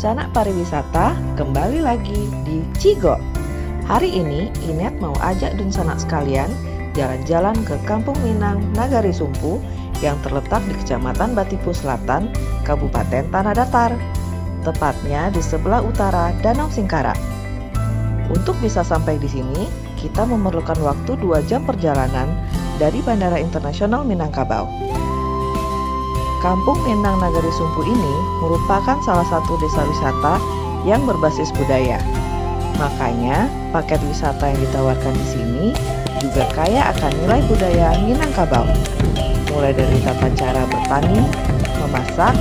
Sanak pariwisata kembali lagi di Cigo. Hari ini Inet mau ajak dun sanak sekalian jalan-jalan ke Kampung Minang Nagari Sumpu yang terletak di Kecamatan Batipu Selatan, Kabupaten Tanah Datar, tepatnya di sebelah utara Danau Singkara. Untuk bisa sampai di sini, kita memerlukan waktu 2 jam perjalanan dari Bandara Internasional Minangkabau. Kampung Minang Nagari Sumpu ini merupakan salah satu desa wisata yang berbasis budaya. Makanya, paket wisata yang ditawarkan di sini juga kaya akan nilai budaya Minangkabau. Mulai dari tata cara bertani, memasak,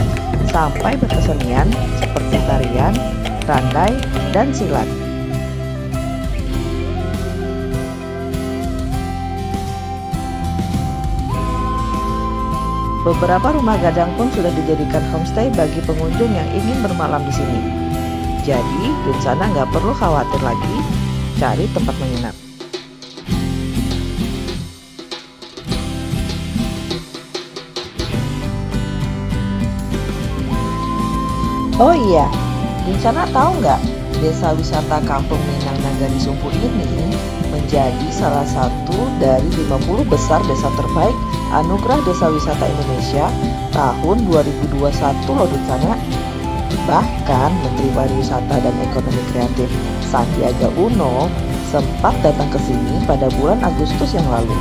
sampai berkesenian seperti tarian, randai, dan silat. Beberapa rumah gadang pun sudah dijadikan homestay bagi pengunjung yang ingin bermalam di sini. Jadi, dun sana nggak perlu khawatir lagi cari tempat menginap. Oh iya, dun sana tahu nggak? Desa wisata Kampung Minang Nagari Sumpu ini menjadi salah satu dari 50 besar desa terbaik Anugerah Desa Wisata Indonesia tahun 2021 loh dun sana. Bahkan Menteri Pariwisata dan Ekonomi Kreatif Sandiaga Uno sempat datang ke sini pada bulan Agustus yang lalu.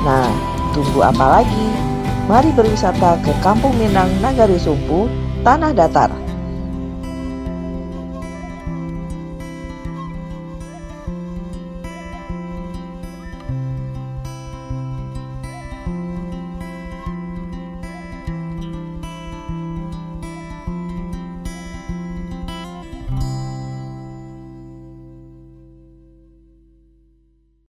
Nah, tunggu apa lagi? Mari berwisata ke Kampung Minang Nagari Sumpu, Tanah Datar.